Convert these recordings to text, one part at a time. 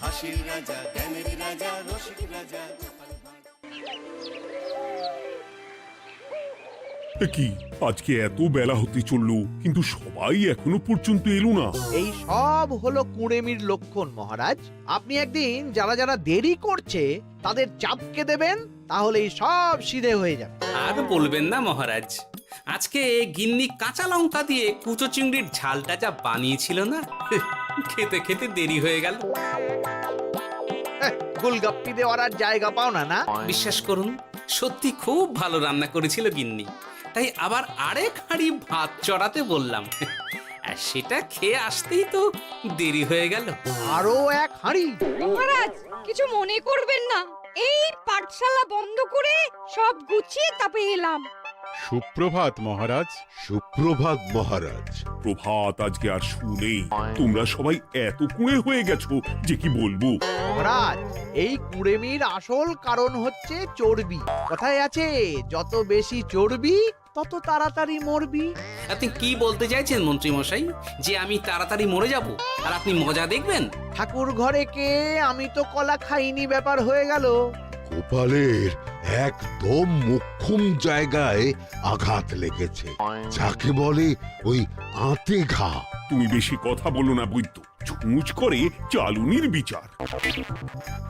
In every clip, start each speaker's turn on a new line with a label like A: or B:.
A: হাসির রাজা, জ্ঞানের রাজা, রসিক রাজা।
B: কি আজকে এত বেলা হতে চললো, কিন্তু সবাই এখনো পর্যন্ত এলো না।
C: এই সব হলো কুড়েমির লক্ষণ মহারাজ। আপনি একদিন যারা যারা দেরি করছে তাদের চাপকে দেবেন, তাহলেই সব সিধে হয়ে যাবে।
D: আর বলবেন না মহারাজ, আজকে গিন্নি কাঁচা লঙ্কা দিয়ে কুচো চিংড়ির ঝালটা যা বানিয়েছিল না, খেতে খেতে দেরি হয়ে গেল।
C: গোলগাপ্পি দেওয়ার আর জায়গা পাও না না?
D: বিশ্বাস করুন, সত্যি খুব ভালো রান্না করেছিল গিন্নি, তাই আবার আরেক হাঁড়ি ভাত চড়াতে বললাম। আর সেটা খেয়ে আসতেই তো দেরি হয়ে গেল।
C: আরো এক হাঁড়ি?
E: মহারাজ কিছু মনে করবেন না, এই পাঠশালা বন্ধ করে সব গুছিয়ে তাপে এলাম।
F: সুপ্রভাত মহারাজ।
G: সুপ্রভাত মহারাজ।
B: প্রভাত আজকে আর শুনেই, তোমরা সবাই এত কুঁড়ে হয়ে গেছো যে কি বলবো।
C: মহারাজ, এই কুড়েমির আসল কারণ হচ্ছে চর্বি। কথায় আছে, যত বেশি চর্বি তত তাড়াতাড়ি মরবি।
D: আপনি কি বলতে চাইছেন মন্ত্রী মশাই, যে আমি তাড়াতাড়ি মরে যাব আর আপনি মজা দেখবেন?
C: ঠাকুর ঘরে কে, আমি তো কলা খাইনি ব্যাপার হয়ে গেল।
G: গোপালের একদম মোক্ষম জায়গায় আঘাত লেগেছে, যাকে বলে ওই আঁতে ঘা।
B: তুমি বেশি কথা বলো না বৈদ্য, ছুঁচ করে চালুনির বিচার।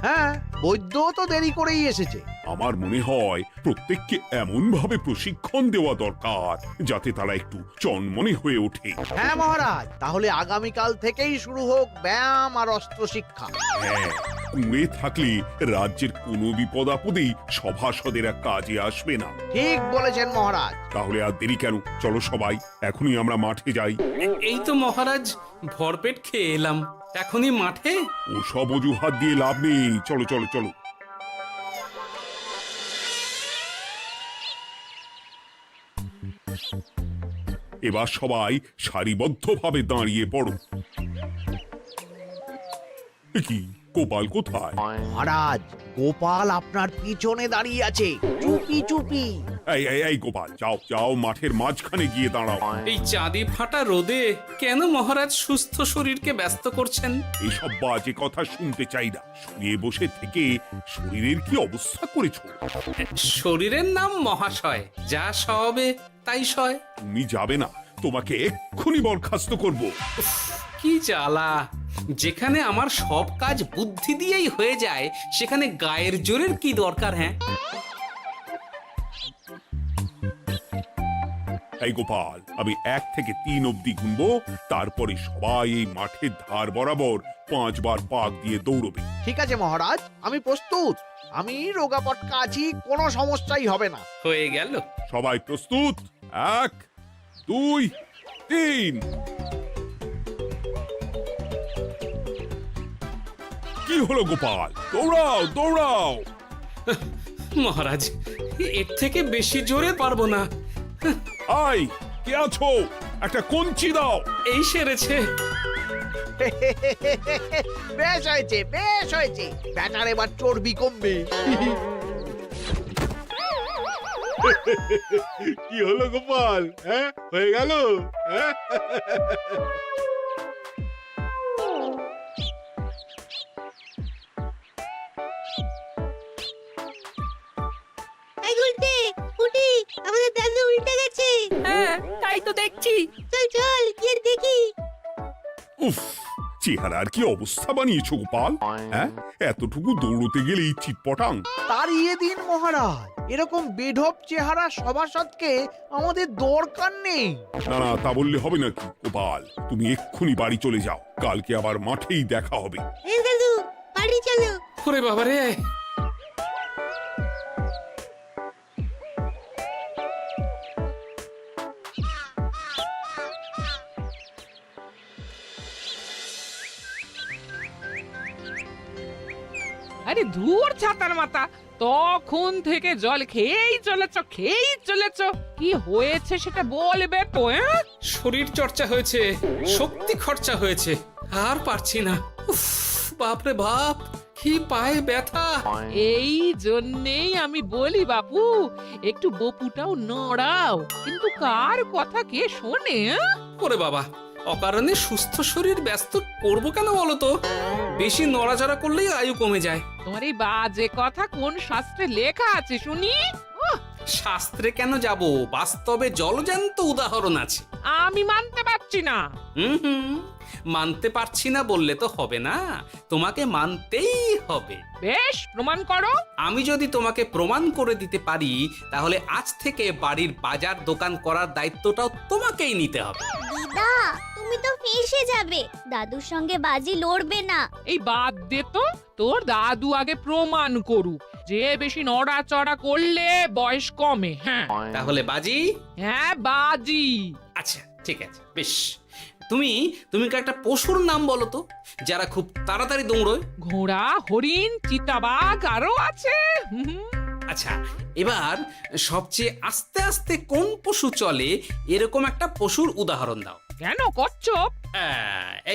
C: হ্যাঁ, বৈদ্য তো দেরি করেই এসেছে।
B: আমার মনে হয় প্রত্যেককে এমন ভাবে প্রশিক্ষণ দেওয়া দরকার যাতে তারা একটু চনমনে হয়ে ওঠে।
C: হ্যাঁ মহারাজ, তাহলে আগামীকাল থেকেই শুরু হোক ব্যায়াম আর অস্ত্র শিক্ষা।
B: হ্যাঁ, কুঁড়ে থাকলে রাজ্যের কোনো বিপদ আপদেই সভাসদেরা কাজে আসবে না।
C: ঠিক বলেছেন মহারাজ।
B: তাহলে আর দেরি কেন, চলো সবাই এখনই আমরা মাঠে যাই।
D: এই তো মহারাজ ভরপেট খেয়ে এলাম, এখনই মাঠে?
B: ওসব অজুহাত দিয়ে লাভ নেই, চলো চলো চলো। এবার সবাই সারিবদ্ধভাবে দাঁড়িয়ে পড়ো। কি গোপাল কোথায়?
C: মহারাজ, গোপাল আপনার পিছনে দাঁড়িয়ে আছে, চুপি চুপি।
B: এই এই এই গোপাল, যাও যাও মাঠের মাঝখানে গিয়ে দাঁড়াও।
D: এই চাঁদি ফাটা রোদে কেন মহারাজ সুস্থ শরীরকে ব্যস্ত করছেন?
B: এইসব বাজে কথা শুনতে চাই না। শুয়ে বসে থেকে শরীরের কি অবস্থা করেছো?
D: শরীরের নাম মহাশয়, যা সবে তাই সয়।
B: তুমি যাবে না, তোমাকে এক্ষুনি বরখাস্ত করব।
D: কি জ্বালা! যেখানে আমার সব কাজ বুদ্ধি দিয়েই হয়ে যায়, সেখানে গায়ের জোরের কি দরকার? হ্যাঁ,
B: এই গোপাল, আমি 1 থেকে 3 অব্দি গুনবো, তারপরে সবাই এই মাঠের ধার বরাবর 5 বার পাক দিয়ে দৌড়বে।
C: ঠিক আছে মহারাজ, আমি প্রস্তুত। আমি রোগা পটকা আছি, কোনো সমস্যাই হবে না।
D: হয়ে গেল।
B: সবাই প্রস্তুত? 1 2 3। কি হলো গোপাল, দৌড়াও দৌড়াও।
D: মহারাজ, এর থেকে বেশি জোরে পারবো না।
B: আই, কে আছো? একটা কঞ্চি দাও।
D: এই সেরেছে।
C: বেশ হয়েছে, বেশ হয়েছে। ব্যাটার এবার চর্বি কমবে।
F: কি হলো গোপাল? হ্যাঁ, হয়ে গেল? হ্যাঁ?
H: এই উল্টে উঠি, আমাদের দাদু উল্টে গেছে।
E: হ্যাঁ, তাই তো দেখছি।
H: চল চল গিয়ে দেখি।
B: উফ, চেহারার কি অবস্থা বানিয়েছো গোপাল? হ্যাঁ, এতটুকু দৌড়তে গেলেই চিটপটাং।
C: তাড়িয়ে দিন মহারাজ, এরকম বেঢপ চেহারা সভাসদকে আমাদের দরকার নেই।
B: না না, তা বললে হবে নাকি গোপাল? তুমি এক্ষুনি বাড়ি চলে যাও, কালকে আবার মাঠেই দেখা হবে।
H: এই দাদু, বাড়ি চলো।
D: ওরে বাবারে!
I: আরে ধুর ছাতার মাথা, তখন থেকে জল খেয়েই চলেছ। কি হয়েছে সেটা বলবে তো?
D: শরীর চর্চা হয়েছে, শক্তি খরচা হয়েছে, আর পারছি না। উফ, বাপরে বাপ, কি পায়ে ব্যথা!
I: এই জন্যেই আমি বলি বাপু, একটু বপুটাও নড়াও, কিন্তু কার কথা কে শোনে?
D: ওরে বাবা, অকারণে সুস্থ শরীর ব্যস্ত করব কেন বলো তো? বেশি নড়াচড়া করলেই আয়ু কমে যায়।
I: তোমার এই বাজে কথা কোন শাস্ত্রে লেখা আছে শুনি?
D: শাস্ত্রে কেন যাব, বাস্তবে জলজ্যান্ত উদাহরণ আছে।
I: আমি মানতে পারছি না।
D: হুম, মানতে পারছি না বললে তো হবে না, তোমাকে মানতেই হবে।
I: বেশ, প্রমাণ করো।
D: আমি যদি তোমাকে প্রমাণ করে দিতে পারি, তাহলে আজ থেকে বাড়ির বাজার দোকান করার দায়িত্বটাও তোমাকেই নিতে হবে।
J: দিদা, তুমি তো ফেঁসে যাবে, দাদুর সঙ্গে বাজি লড়বে না।
I: এই বাদ দে তো, তোর দাদু আগে প্রমাণ করুক যে বেশি নড়াচড়া করলে বয়স কমে। হ্যাঁ
D: তাহলে বাজি?
I: হ্যাঁ, বাজি।
D: আচ্ছা ঠিক আছে, বেশ। তুমি তুমি একটা পশুর নাম বলো তো, যারা খুব তাড়াতাড়ি দৌড়য়।
I: ঘোড়া, হরিণ, চিতাবাঘ আরো আছে।
D: আচ্ছা, এবার সবচেয়ে আস্তে আস্তে কোন পশু চলে, এরকম একটা পশুর উদাহরণ দাও।
I: কেন, কচ্ছপ?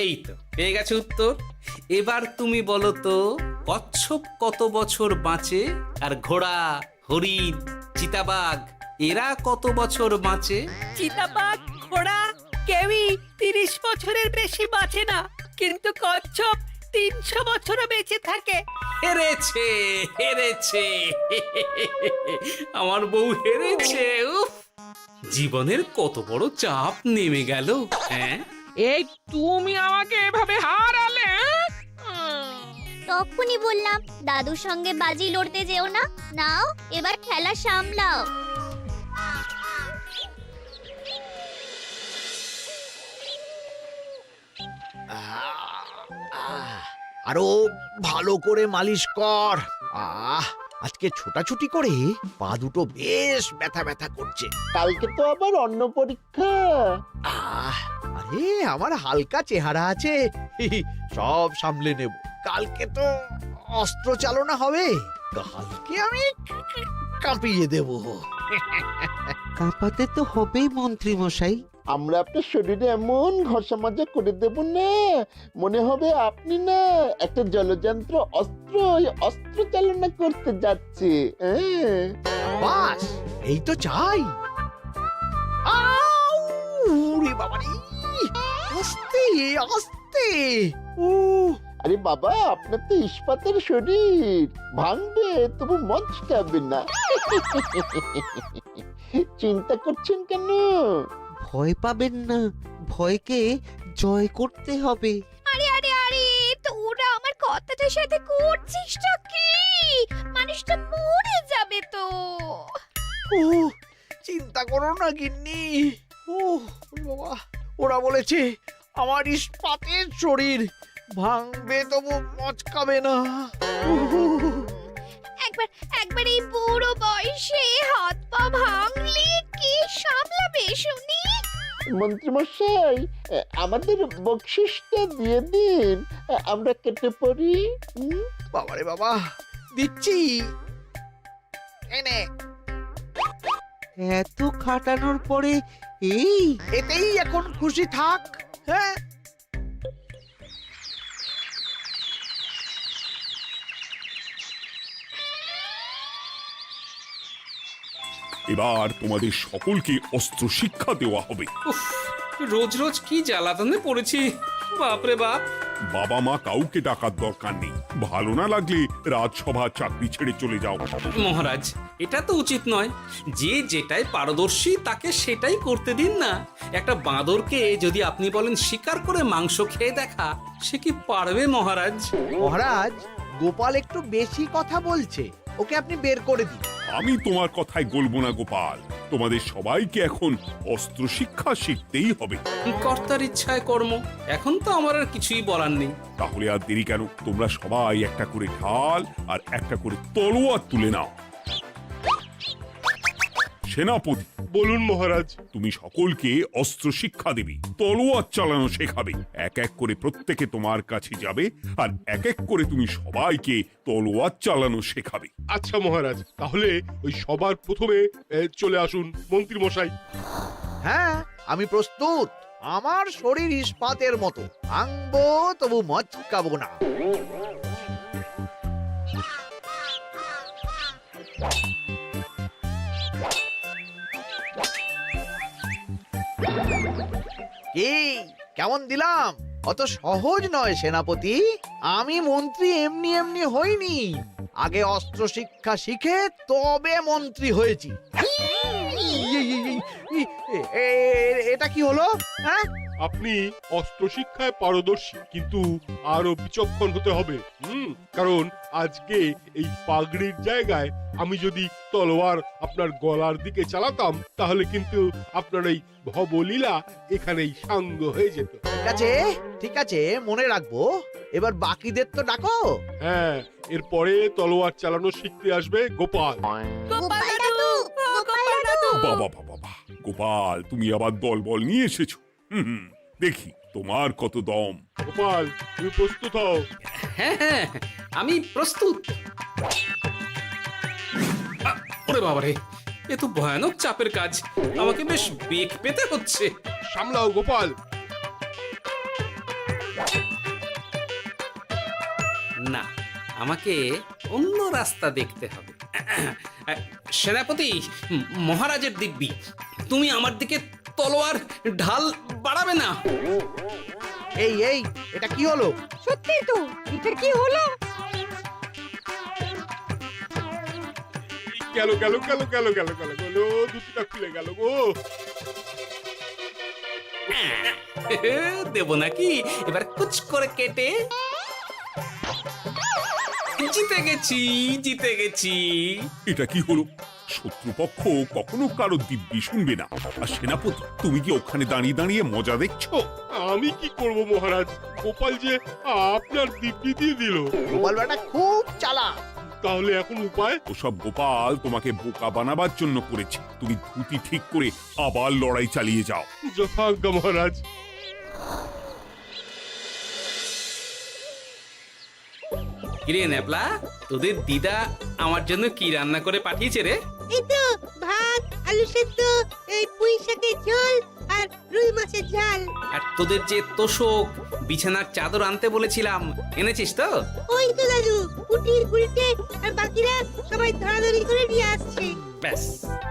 D: এই তো পেয়ে গেছে উত্তর। এবার তুমি বলো তো, কচ্ছপ কত বছর বাঁচে, আর ঘোড়া, হরিণ, চিতাবাঘ এরা কত বছর বাঁচে?
K: চিতাবাঘ, ঘোড়া কেউই 30 বছরের বেশি বাঁচে না, কিন্তু কচ্ছপ 300 বছরও বেঁচে থাকে।
D: হেরেছে, হেরেছে, আমার বউ হেরেছে। উফ, জীবনের কত বড় চাপ নেমে গেল। হ্যাঁ,
I: এই তুমি আমাকে এভাবে হারালে?
J: তখনই বললাম দাদুর সঙ্গে বাজি লড়তে যেও না। নাও এবার খেলা সামলাও।
C: আরো ভালো করে মালিশ কর। আজকে ছোটাছুটি করে পা দুটো বেশ ব্যথা ব্যথা করছে।
F: কালকে তো আবার অন্য পরীক্ষা।
C: আরে আমার হালকা চেহারা আছে, সব সামলে নেব। কালকে তো অস্ত্র চালনা হবে, কালকে আমি কাঁপিয়ে দেব।
L: কাঁপাতে তো হবেই মন্ত্রী মশাই।
F: আমরা আপনার শরীরে এমন ঘষা মাজা করে দেব না, মনে হবে আপনি না একটা জলযন্ত্র অস্ত্র চালনা করতে যাচ্ছে।
C: বাস এই তো চাই। বাবারি, আস্তে আস্তে।
F: আরে বাবা, আপনার তো ইস্পাতের শরীর, ভাঙবে তবু মচকাবে না। চিন্তা করছেন কেন?
L: ভয় পাবেন না, ভয়কে জয় করতে হবে।
J: আরে আরে আরে, তোরা আমার কথাটার সাথে করছিসটা কি? মানুষটা মরে যাবে তো।
C: চিন্তা করো না গিন্নি। বাবা, ওরা বলেছে আমার ইস্পাতের শরীর, ভাঙবে তবু মচকাবে না।
J: একবার এই বুড়ো বয়সে হাত পা ভাঙলে কে সামলাবে শুনি?
F: মন্ত্রী মশাই, আমাদের বকশিসটা দিয়ে দিন, আমরা কেটে পড়ি।
C: বাবারে বাবা, দিচ্ছি। এনে
L: এত খাটানোর পরে
C: এতেই এখন খুশি থাক। হ্যাঁ,
B: এবার তোমাদের সকলকে অস্ত্র শিক্ষা দেওয়া হবে।
D: উফ, রোজ রোজ কি জ্বালাতনে পড়েছি, বাপরে বাপ।
B: বাবা মা কাউকে ডাকার দরকার নেই, ভালো না লাগলে রাজসভা চাকরি ছেড়ে চলে যাও।
D: মহারাজ, এটা তো উচিত নয়। যে যেটাই পারদর্শী তাকে সেটাই করতে দিন না। একটা বাঁদরকে যদি আপনি বলেন শিকার করে মাংস খেয়ে দেখা, সে কি পারবে মহারাজ?
C: মহারাজ, গোপাল একটু বেশি কথা বলছে, ওকে আপনি বের করে দিন।
B: আমি তোমার কথায় গলবো না গোপাল, তোমাদের সবাইকে এখন অস্ত্র শিক্ষা শিখতেই হবে।
D: কর্তার ইচ্ছায় কর্ম, এখন তো আমার আর কিছুই বলার নেই।
B: তাহলে আর দেরি কেন, তোমরা সবাই একটা করে ঢাল আর একটা করে তলোয়ার তুলে নাও। সেনাপতি,
F: বলুন মহারাজ।
B: তুমি সকলকে অস্ত্র শিক্ষা দেবে, তলোয়ার চালানো শেখাবে। এক এক করে প্রত্যেকে তোমার কাছে যাবে আর এক এক করে তুমি সবাইকে তলোয়ার চালানো শেখাবে।
F: আচ্ছা মহারাজ, তাহলে ওই সবার প্রথমে চলে আসুন মন্ত্রী মশাই।
C: হ্যাঁ, আমি প্রস্তুত। আমার শরীর ইস্পাতের মতো, ভাঙবো তবু মচকাবো না। কি কেমন দিলাম? অত সহজ নয় সেনাপতি। আমি মন্ত্রী এমনি এমনি হইনি, আগে অস্ত্র শিক্ষা শিখে তবে মন্ত্রী হয়েছি। এটা কি হলো? হ্যাঁ,
M: আপনি অস্ত্র শিক্ষায় পারদর্শী, কিন্তু আরো বিচক্ষণ হতে হবে। কারণ আজকে এই পাগড়ির জায়গায় আমি যদি তলোয়ার আপনার গলার দিকে চালাতাম, তাহলে কিন্তু আপনার এই ভবলীলা এখানেই সাঙ্গ হয়ে যেত।
C: ঠিক আছে ঠিক আছে, মনে রাখবো। এবার বাকিদের তো ডাকো।
M: হ্যাঁ, এরপরে তলোয়ার চালানো শিখতে আসবে গোপাল।
H: গোপাল দাদু, গোপাল দাদু।
B: বাবা বাবা বাবা, গোপাল তুমি আবার দল বল নিয়ে এসেছো। দেখি তোমার কত দম।
M: গোপাল, তুমি প্রস্তুত হও।
D: হ্যাঁ হ্যাঁ, আমি প্রস্তুত। ওরে বাবারে, এ তো ভয়ানক চাপের কাজ, আমাকে বেশ বেগ পেতে হচ্ছে।
M: সামলাও গোপাল।
D: না, আমাকে অন্য রাস্তা দেখতে হবে। সেনাপতি, মহারাজের দিব্যি, তুমি আমার দিকে তলোয়ার ঢাল বাড়াবে না।
C: এই এই, এটা কি হলো?
E: সত্যি তো, এটা কি হলো?
M: গেল গেল গেল গেল গেল গেল গেল, দুটিটা খুলে গেল গো।
D: দেব নাকি এবার কুচ করে কেটে? জিতে গেছি, জিতে গেছি।
B: এটা কি হলো? শত্রুপক্ষ কখনো কারো দিব্যি শুনবে না। আর সেনাপতি, তুমি কি ওখানে দাঁড়িয়ে দাঁড়িয়ে মজা দেখছো?
M: আমি কি করব মহারাজ, গোপাল যে আপনার দিব্যি দিয়ে দিল।
C: গোপাল বেটা খুব চালাক।
M: তাহলে এখন উপায়?
B: ওসব গোপাল তোমাকে বোকা বানাবার জন্য করেছে। তুমি ধুতি ঠিক করে আবার লড়াই চালিয়ে যাও।
M: যথাজ্ঞা মহারাজ।
D: কিরে ন্যাপলা, তোদের দিদা আমার জন্য কি রান্না করে পাঠিয়েছে রে?
H: এই তো ভাত, আলু সেদ্ধ, এই পুঁই শাকের ঝোল আর রুই মাছের ঝাল।
D: আর তোদের যে তোষক, বিছানার চাদর আনতে বলেছিলাম, এনেছিস তো?
H: ওই তো দাদু, কুটির গুলটে আর বাকিরা সবাই ধরাধরি করে নিয়ে আসছে।
D: ব্যাস,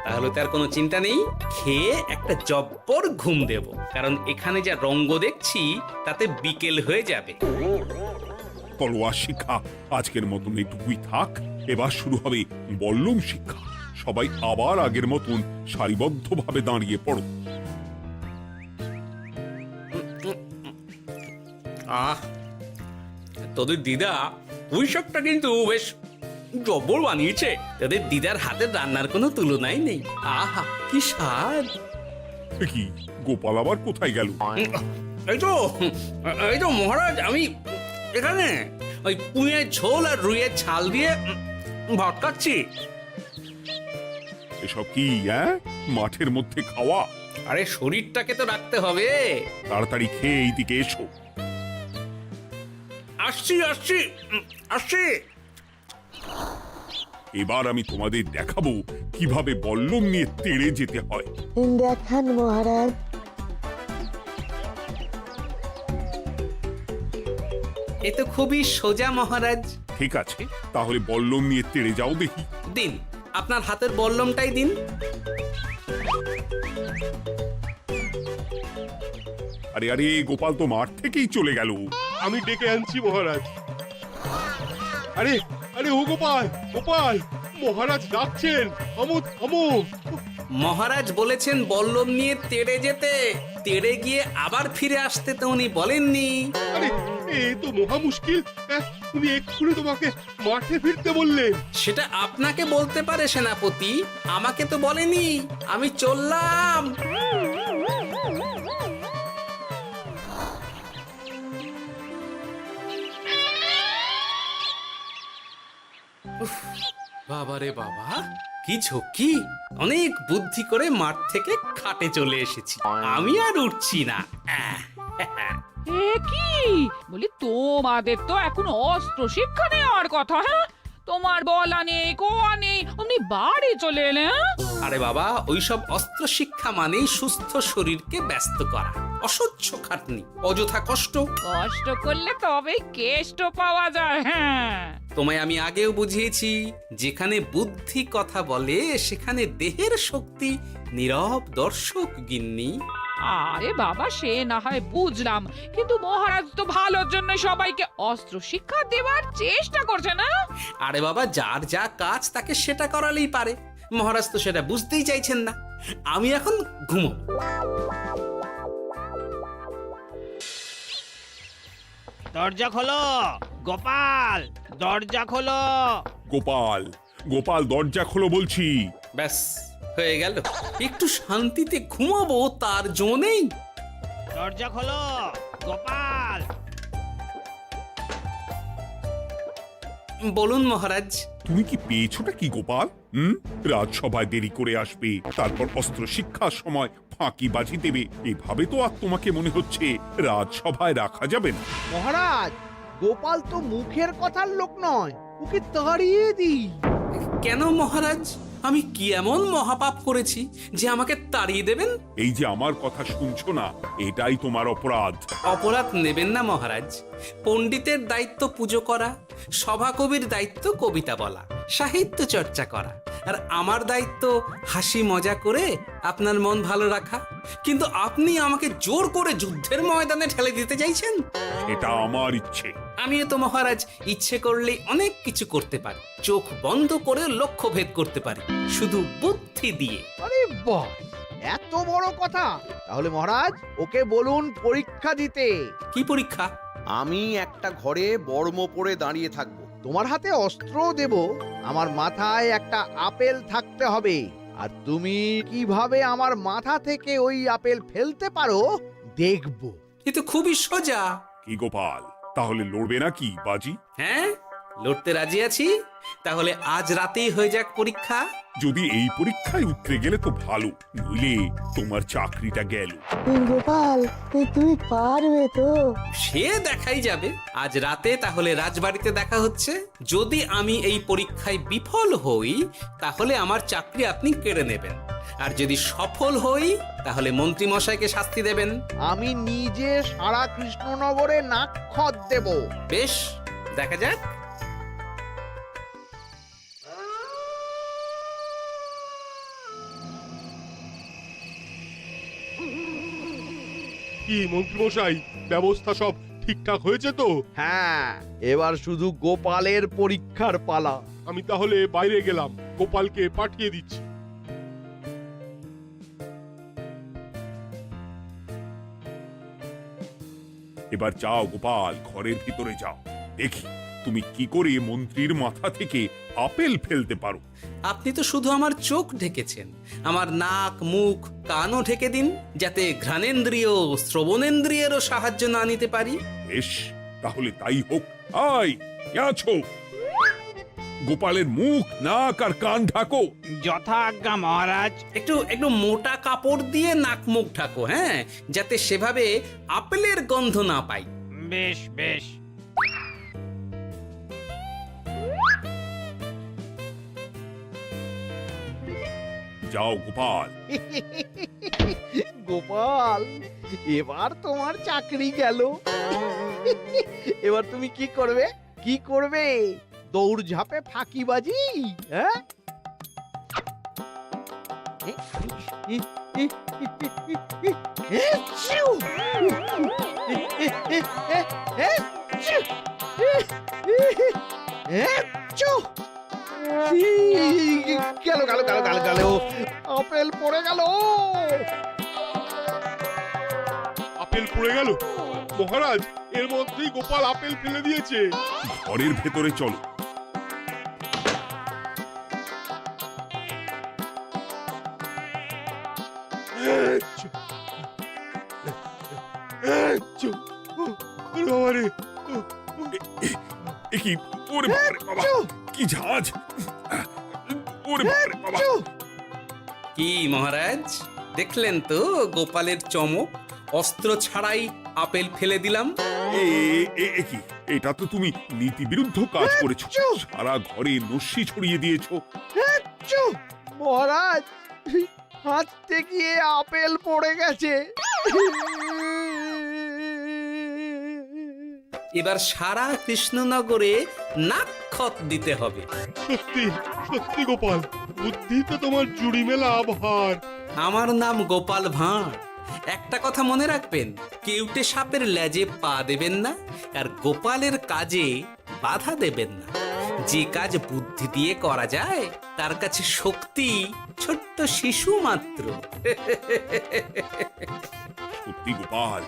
D: তাহলে তার কোনো চিন্তা নেই। খেয়ে একটা জব্বর ঘুম দেব, কারণ এখানে যা রঙ্গ দেখছি তাতে বিকেল হয়ে যাবে।
B: তলোয়ার শিক্ষা আজকের মতন এইটুকুই থাক। এবার শুরু হবে বল্লম শিক্ষা। সবাই আবার আগের মতন সারিবদ্ধভাবে দাঁড়িয়ে পড়ো।
D: আহ, তোদের দিদা পুঁই শাকটা কিন্তু বেশ জব্বর বানিয়েছে। তোদের দিদার হাতের রান্নার কোনো তুলনাই নেই। আহা, কি স্বাদ!
B: এ কি, গোপাল আবার কোথায় গেল?
D: এই তো মহারাজ, আমি এখানে ওই পুঁইয়ের ঝোল আর রুইয়ের ছাল দিয়ে ভাত খাচ্ছি।
B: এসব কি মাঠের মধ্যে খাওয়া?
D: আরে শরীরটাকে তো রাখতে হবে।
B: তাড়াতাড়ি খেয়ে এইদিকে এসো।
D: আসছি আসছি আসছি।
B: এবার আমি তোমাদের দেখাবো কিভাবে বল্লম নিয়ে তেড়ে যেতে হয়।
H: দেখান মহারাজ।
D: এ তো খুবই সোজা মহারাজ।
B: ঠিক আছে, তাহলে বল্লম নিয়ে তেড়ে যাও দেখি।
D: দিন, আপনার হাতের বল্লমটাই দিন।
B: আরে আরে, গোপাল তো মাঠ থেকেই চলে গেল।
M: আমি ডেকে আনছি মহারাজ। আরে আরে, ও গোপাল, গোপাল, মহারাজ ডাকছেন। থামো থামো।
D: মহারাজ বলেছেন বল্লম নিয়ে তেড়ে যেতে। তেড়ে গিয়ে আবার ফিরে আসতে তো উনি বলেননি।
M: আরে, এ তো মহা মুশকিল। উনি এক্ষুনি তোমাকে মাঠে ফিরতে বললেন।
D: সেটা আপনাকে বলতে পারে সেনাপতি, আমাকে তো বলেনি। আমি চললাম। বাবা রে বাবা, কি ঝক্কি! অনেক বুদ্ধি করে মাঠ থেকে খাটে চলে এসেছি। আমি আর উঠছি না।
I: এ কি বলি, তোমাদের তো এখন অস্ত্র শিক্ষা নেওয়ার কথা। হ্যাঁ, তোমার বলা নেই, কোয়া নেই, অমনি বাড়ি চলে এলে।
D: আরে বাবা, ওইসব অস্ত্র শিক্ষা মানেই সুস্থ শরীরকে ব্যস্ত করা, অসহ্য খাটনি, অযথা কষ্ট।
I: কষ্ট করলে তবেই কেষ্ট পাওয়া যায়। হ্যাঁ,
D: তোমায় আমি আগেও বুঝিয়েছি, যেখানে বুদ্ধি কথা বলে সেখানে দেহের শক্তি নীরব দর্শক গিন্নি।
I: আরে বাবা, সে না হয় বুঝলাম, কিন্তু মহারাজ তো ভালোর জন্য সবাইকে অস্ত্র শিক্ষা দেওয়ার চেষ্টা করছে না?
D: আরে বাবা, যার যা কাজ তাকে সেটা করালেই পারে। মহারাজ তো সেটা বুঝতেই চাইছেন না। আমি এখন ঘুমোবো।
C: দরজা খোলো গোপাল, দরজা খোলো।
B: গোপাল, গোপাল দরজা খোলো বলছি।
D: ব্যাস হয়ে গেল। একটু শান্তিতে ঘুমাবো তার জো নেই।
C: দরজা খোলো গোপাল।
D: বলুন মহারাজ।
B: তুমি কি পেয়েছোটা কি গোপাল? রাজসভায় দেরি করে আসবে, তারপর অস্ত্র শিক্ষার সময় ফাঁকিবাজি দেবে, এভাবে তো আর তোমাকে মনে হচ্ছে রাজসভায় রাখা যাবে না।
C: মহারাজ, গোপাল তো মুখের কথার লোক নয়, ওকে তাড়িয়ে দিই।
D: কেন মহারাজ? আমি কি এমন মহাপাপ করেছি যে আমাকে তাড়িয়ে দেবেন?
B: এই যে আমার কথা শুনছো না, এটাই তোমার অপরাধ।
D: অপরাধ নেবেন না মহারাজ। পণ্ডিতের দায়িত্ব পুজো করা, সভাকবির দায়িত্ব কবিতা বলা, সাহিত্য চর্চা করা, আর আমার দায়িত্ব হাসি মজা করে আপনার মন ভালো রাখা। কিন্তু আপনি আমাকে জোর করে যুদ্ধের ময়দানে ঠেলে দিতে চাইছেন।
B: এটা আমার ইচ্ছে।
D: আমিও তো মহারাজ ইচ্ছে করলেই অনেক কিছু করতে পারি। চোখ বন্ধ করে লক্ষ্য ভেদ করতে পারি, শুধু বুদ্ধি দিয়ে।
C: আরে বাহ, এত বড় কথা! তাহলে মহারাজ, ওকে বলুন পরীক্ষা দিতে।
D: কি পরীক্ষা?
A: আমি একটা ঘরে বর্ম পরে দাঁড়িয়ে থাকবো।
C: তোমার হাতে অস্ত্র দেব, আমার মাথায় একটা আপেল থাকতে হবে, আর তুমি কিভাবে আমার মাথা থেকে ওই আপেল ফেলতে পারো দেখবো।
D: এ তো খুবই সোজা।
B: কি গোপাল, তাহলে লড়বে নাকি বাজি?
D: হ্যাঁ, লড়তে রাজি আছি। তাহলে আজ রাতেই হয়ে যাক পরীক্ষা।
B: যদি এই পরীক্ষায় উতরে গেলে তো ভালো, নইলে তোমার চাকরিটা গেল।
H: গোপাল, তুমি পারবে তো?
D: সে দেখাই যাবে। আজ রাতে তাহলে রাজবাড়িতে দেখা হচ্ছে। যদি আমি এই পরীক্ষায় বিফল হই, তাহলে আমার চাকরি আপনি কেড়ে নেবেন, আর যদি সফল হই তাহলে মন্ত্রী মশাইকে শাস্তি দেবেন।
C: আমি নিজে সারা কৃষ্ণনগরে নাক্ষত দেব।
D: বেশ, দেখা যাক।
M: কি মন্ত্রীমশাই, ব্যবস্থা সব ঠিকঠাক হয়েছে তো?
C: হ্যাঁ, এবার শুধু গোপালের পরীক্ষার পালা।
M: আমি তাহলে বাইরে গেলাম, গোপালকে পাঠিয়ে দিচ্ছি।
B: এবার যাও গোপাল, ঘরের ভিতরে যাও, দেখি তুমি কি করে মন্ত্রীর মাথা থেকে আপেল ফেলতে পারো।
D: আপনি তো শুধু আমার চোখ ঢেকেছেন, আমার নাক মুখ কানও ঢেকে দিন, যাতে ঘ্রাণেন্দ্রিয় শ্রবণেন্দ্রিয়েরও সাহায্য না নিতে পারি।
B: বেশ, তাহলে তাই হোক। আই, কে আছো? গোপালের মুখ নাক আর কান ঢাকো।
C: যথা আজ্ঞা মহারাজ।
D: একটু মোটা কাপড় দিয়ে নাক মুখ ঢাকো, হ্যাঁ, যাতে সেভাবে আপেলের গন্ধ না পাই।
C: বেশ বেশ।
B: যাও গোপাল।
C: গোপাল, এবার তোমার চাকরি গেল। এবার তুমি কি করবে? কি করবে? দৌড় ঝাঁপে ফাঁকিবাজি? হ্যাঁ? গেল গেল গেল গেল গেল, আপেল পড়ে গেল।
M: আপেল পড়ে গেল? মহারাজ, এর মধ্যেই গোপাল আপেল ফেলে দিয়েছে।
B: ঘরের ভেতরে চলো। কি ওরে বাবারে বাবা, কি ঝাঁজ! ওরে বাবারে বাবা।
D: কি মহারাজ, দেখলেন তো গোপালের চমক? অস্ত্র ছাড়াই আপেল ফেলে দিলাম।
B: কি, এটা তো তুমি নীতি বিরুদ্ধ কাজ করেছো। সারা ঘরে নস্যি ছড়িয়ে দিয়েছো।
C: মহারাজ, হাঁটতে গিয়ে আপেল পড়ে গেছে।
D: এবার সারা কৃষ্ণনগরে নাক্ষত দিতে হবে।
M: সত্যি সত্যি গোপাল, বুদ্ধি তো তোমার জুড়ি মেলা আভার।
D: আমার নাম গোপাল ভাঁড়, একটা কথা মনে রাখবেন, কেউটে সাপের লেজে পা দেবেন না, আর গোপালের কাজে বাধা দেবেন না। যে কাজ বুদ্ধি দিয়ে করা যায় তার কাছে শক্তি ছোট্ট শিশু মাত্র।
B: সত্যি গোপাল,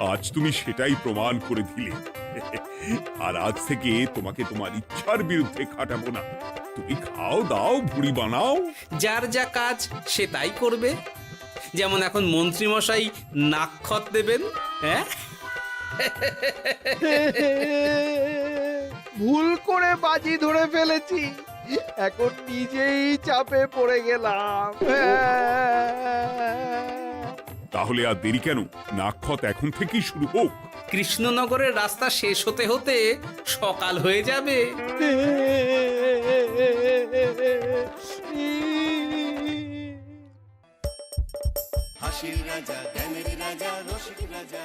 B: আজ তুমি সেটাই প্রমাণ করে দিলে। আর আজ থেকে তোমাকে তোমার ইচ্ছার বিরুদ্ধে খাটাবো না। তুমি খাও দাও, ভুড়ি বানাও।
D: যার যা কাজ সে তাই করবে। যেমন এখন মন্ত্রী মশাই নাক্ষত দেবেন। হ্যাঁ,
C: ভুল করে বাজি ধরে ফেলেছি, এখন নিজেই চাপে পড়ে গেলাম।
B: তাহলে আর দেরি কেন? নাক্ষত এখন থেকেই শুরু হোক।
D: কৃষ্ণনগরের রাস্তা শেষ হতে হতে সকাল হয়ে যাবে।
A: হাসির রাজা, জ্ঞানের রাজা, রসিক রাজা।